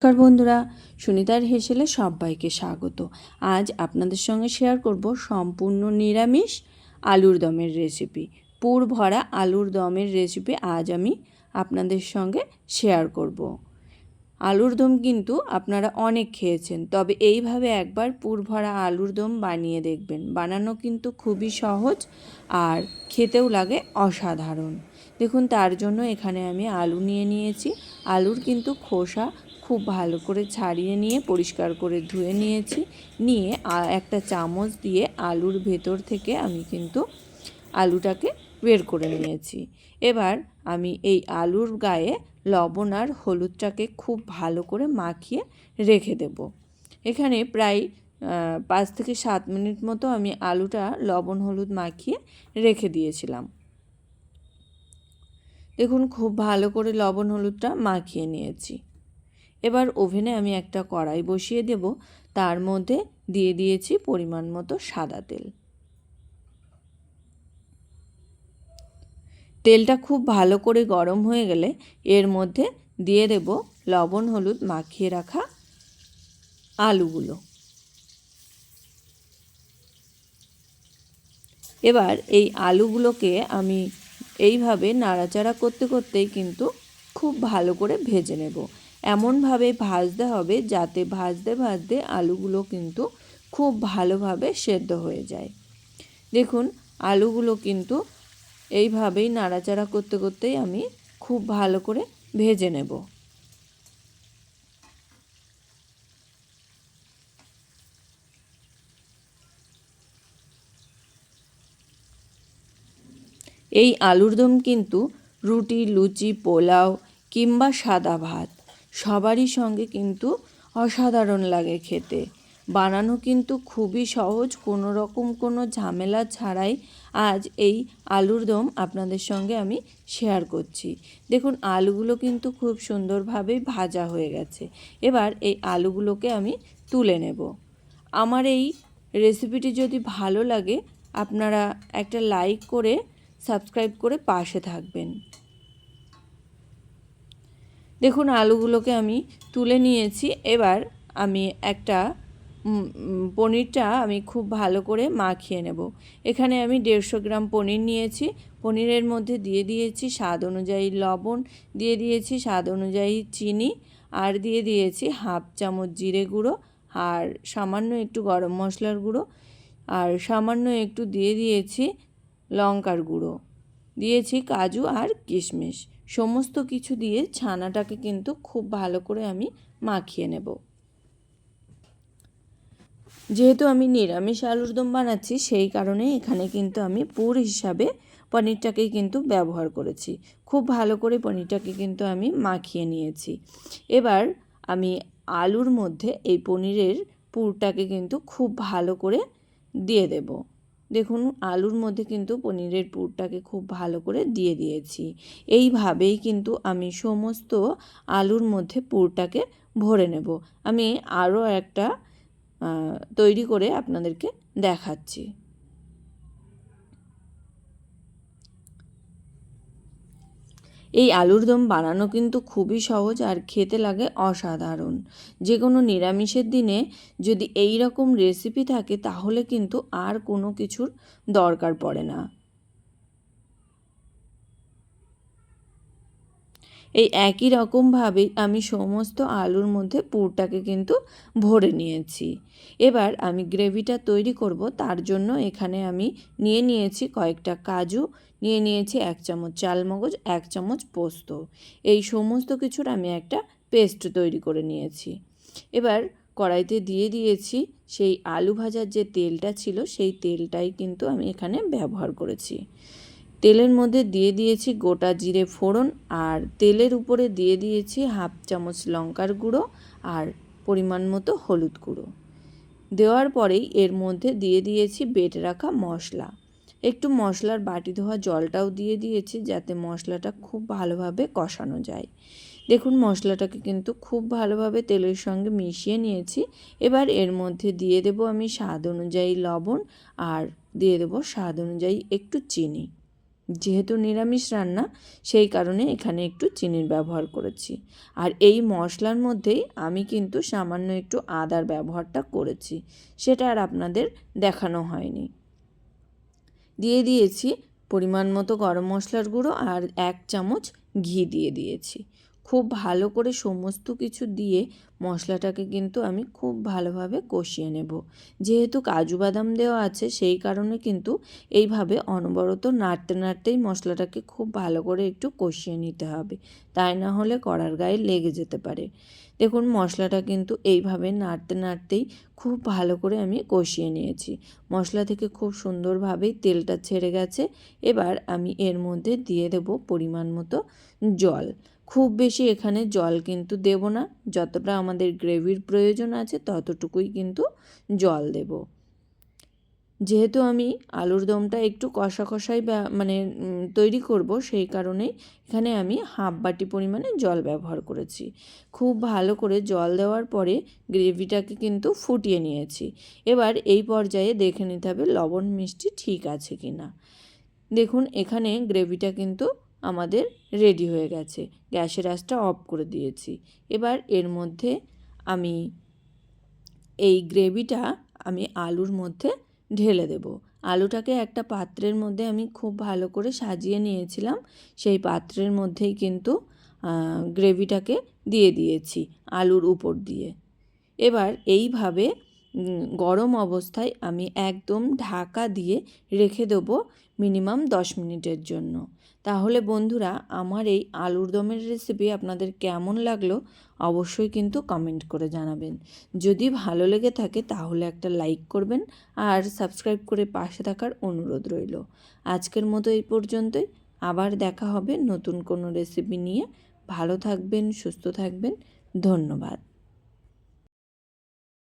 নমস্কার বন্ধুরা, সুনিতার হেসেলে সবাইকে স্বাগত। আজ আপনাদের সঙ্গে শেয়ার করব সম্পূর্ণ নিরামিষ আলুর দমের রেসিপি। পুর ভরা আলুর দমের রেসিপি আজ আমি আপনাদের সঙ্গে শেয়ার করব। আলুর দম কিন্তু আপনারা অনেক খেয়েছেন, তবে এইভাবে একবার পুর ভরা আলুর দম বানিয়ে দেখবেন। বানানো কিন্তু খুবই সহজ আর খেতেও লাগে অসাধারণ। দেখুন, তার জন্য এখানে আমি আলু নিয়ে নিয়েছি। আলুর কিন্তু খোসা খুব ভালো করে ছাড়িয়ে নিয়ে পরিষ্কার করে ধুয়ে নিয়েছি। নিয়ে একটা চামচ দিয়ে আলুর ভেতর থেকে আমি কিন্তু আলুটাকে বের করে নিয়েছি। এবার আমি এই আলুর গায়ে লবণ আর হলুদটাকে খুব ভালো করে মাখিয়ে রেখে দেব। এখানে প্রায় 5 থেকে 7 মিনিট মতো আমি আলুটা লবণ হলুদ মাখিয়ে রেখে দিয়েছিলাম। দেখুন, খুব ভালো করে লবণ হলুদটা মাখিয়ে নিয়েছি। এবার ওভেনে আমি একটা কড়াই বসিয়ে দেব। তার মধ্যে দিয়ে দিয়েছি পরিমাণ মতো সাদা তেল। তেলটা খুব ভালো করে গরম হয়ে গেলে এর মধ্যে দিয়ে দেব লবণ হলুদ মাখিয়ে রাখা আলুগুলো। এবার এই আলুগুলোকে আমি এইভাবে নাড়াচাড়া করতে করতেই কিন্তু খুব ভালো করে ভেজে নেব। এমনভাবে ভাজতে হবে যাতে ভাজতে ভাজতে আলুগুলো কিন্তু খুব ভালোভাবে সেদ্ধ হয়ে যায়। দেখুন, আলুগুলো কিন্তু এইভাবেই নাড়াচাড়া করতে করতেই আমি খুব ভালো করে ভেজে নেব। এই আলুর দম কিন্তু রুটি, লুচি, পোলাও কিংবা সাদা ভাত সবারই সঙ্গে কিন্তু অসাধারণ লাগে খেতে। বানানো কিন্তু খুবই সহজ, কোনো রকম কোনো ঝামেলা ছাড়াই আজ এই আলুর দম আপনাদের সঙ্গে আমি শেয়ার করছি। দেখুন, আলুগুলো কিন্তু খুব সুন্দরভাবে ভাজা হয়ে গেছে। এবার এই আলুগুলোকে আমি তুলে নেব। আমার এই রেসিপিটি যদি ভালো লাগে আপনারা একটা লাইক করে সাবস্ক্রাইব করে পাশে থাকবেন। দেখুন, আলুগুলোকে আমি তুলে নিয়েছি। এবার আমি একটা পনিরটা আমি খুব ভালো করে মাখিয়ে নেব। এখানে আমি 150 গ্রাম পনির নিয়েছি। পনিরের মধ্যে দিয়ে দিয়েছি স্বাদ অনুযায়ী লবণ, দিয়ে দিয়েছি স্বাদ অনুযায়ী চিনি, আর দিয়ে দিয়েছি হাফ চামচ জিরে গুঁড়ো, আর সামান্য একটু গরম মশলার গুঁড়ো, আর সামান্য একটু দিয়ে দিয়েছি লঙ্কার গুঁড়ো, দিয়েছি কাজু আর কিশমিশ। সমস্ত কিছু দিয়ে ছানাটাকে কিন্তু খুব ভালো করে আমি মাখিয়ে নেব। যেহেতু আমি নিরামিষ আলুর দম বানাচ্ছি, সেই কারণে এখানে কিন্তু আমি পুর হিসাবে পনিরটাকেই কিন্তু ব্যবহার করেছি। খুব ভালো করে পনিরটাকে কিন্তু আমি মাখিয়ে নিয়েছি। এবার আমি আলুর মধ্যে এই পনিরের পুরটাকে কিন্তু খুব ভালো করে দিয়ে দেব। দেখুন, আলুর মধ্যে কিন্তু পনিরের পুরটাকে খুব ভালো করে দিয়ে দিয়েছি। এইভাবেই কিন্তু আমি সমস্ত আলুর মধ্যে পুরটাকে ভরে নেব। আমি আরও একটা তৈরি করে আপনাদেরকে দেখাচ্ছি। এই আলুর দম বানানো কিন্তু খুবই সহজ আর খেতে লাগে অসাধারণ। যে কোনো নিরামিষের দিনে যদি এই রকম রেসিপি থাকে তাহলে কিন্তু আর কোনো কিছুর দরকার পড়ে না। এই একই রকমভাবেই আমি সমস্ত আলুর মধ্যে পুরটাকে কিন্তু ভরে নিয়েছি। এবার আমি গ্রেভিটা তৈরি করব। তার জন্য এখানে আমি নিয়ে নিয়েছি কয়েকটা কাজু, নিয়ে নিয়েছি 1 চামচ চালমগজ, 1 চামচ পোস্ত। এই সমস্ত কিছুর আমি একটা পেস্ট তৈরি করে নিয়েছি। এবার কড়াইতে দিয়ে দিয়েছি সেই আলু ভাজার যে তেলটা ছিল, সেই তেলটাই কিন্তু আমি এখানে ব্যবহার করেছি। তেলের মধ্যে দিয়ে দিয়েছি গোটা জিরে ফোড়ন, আর তেলের উপরে দিয়ে দিয়েছি হাফ চামচ লঙ্কার গুঁড়ো আর পরিমাণ মতো হলুদ গুঁড়ো। দেওয়ার পরেই এর মধ্যে দিয়ে দিয়েছি বেটে রাখা মশলা। একটু মশলার বাটি ধোয়া জলটাও দিয়ে দিয়েছি যাতে মশলাটা খুব ভালোভাবে কষানো যায়। দেখুন, মশলাটাকে কিন্তু খুব ভালোভাবে তেলের সঙ্গে মিশিয়ে নিয়েছি। এবার এর মধ্যে দিয়ে দেব আমি স্বাদ অনুযায়ী লবণ, আর দিয়ে দেব স্বাদ অনুযায়ী একটু চিনি। যেহেতু নিরামিষ রান্না সেই কারণে এখানে একটু চিনির ব্যবহার করেছি। আর এই মশলার মধ্যেই আমি কিন্তু সামান্য একটু আদার ব্যবহারটা করেছি, সেটা আর আপনাদের দেখানো হয়নি। দিয়ে দিয়েছি পরিমাণ মতো গরম মশলার গুঁড়ো আর 1 চামচ ঘি দিয়ে দিয়েছি। খুব ভালো করে সমস্ত কিছু দিয়ে মশলাটাকে কিন্তু আমি খুব ভালোভাবে কষিয়ে নেব। যেহেতু কাজু বাদাম দেওয়া আছে সেই কারণে কিন্তু এইভাবে অনবরত নাড়তে নাড়তেই মশলাটাকে খুব ভালো করে একটু কষিয়ে নিতে হবে, তাই না হলে কড়ার গায়ে লেগে যেতে পারে। দেখুন মশলাটা কিন্তু এইভাবে নাড়তে নাড়তেই খুব ভালো করে আমি কষিয়ে নিয়েছি। মশলা থেকে খুব সুন্দরভাবেই তেলটা ছেড়ে গেছে। এবার আমি এর মধ্যে দিয়ে দেব পরিমাণ মতো জল। খুব বেশি এখানে জল কিন্তু দেব না, যতটা আমাদের গ্রেভির প্রয়োজন আছে ততটুকুই কিন্তু জল দেব। যেহেতু আমি আলুর দমটা একটু কষা কষাই তৈরি করব, সেই কারণেই এখানে আমি হাফ বাটি পরিমাণে জল ব্যবহার করেছি। খুব ভালো করে জল দেওয়ার পরে গ্রেভিটাকে কিন্তু ফুটিয়ে নিয়েছি। এবার এই পর্যায়ে দেখে নিতে হবে লবণ মিষ্টি ঠিক আছে কি না। দেখুন এখানে গ্রেভিটা কিন্তু আমাদের রেডি হয়ে গেছে। গ্যাসের আঁচটা অফ করে দিয়েছি। এবার এর মধ্যে আমি এই গ্রেভিটা আলুর মধ্যে ঢেলে দেব। আলুটাকে একটা পাত্রের মধ্যে আমি খুব ভালো করে সাজিয়ে নিয়েছিলাম, সেই পাত্রের মধ্যেই কিন্তু গ্রেভিটাকে দিয়ে দিয়েছি আলুর উপর দিয়ে। এবার এইভাবে গরম অবস্থায় আমি একদম ঢাকা দিয়ে রেখে দেবো মিনিমাম 10 মিনিটের জন্য। তাহলে বন্ধুরা আমার এই আলুর দমের রেসিপি আপনাদের কেমন লাগলো অবশ্যই কিন্তু কমেন্ট করে জানাবেন। যদি ভালো লেগে থাকে তাহলে একটা লাইক করবেন আর সাবস্ক্রাইব করে পাশে থাকার অনুরোধ রইল। আজকের মতো এই পর্যন্তই, আবার দেখা হবে নতুন কোনো রেসিপি নিয়ে। ভালো থাকবেন, সুস্থ থাকবেন, ধন্যবাদ।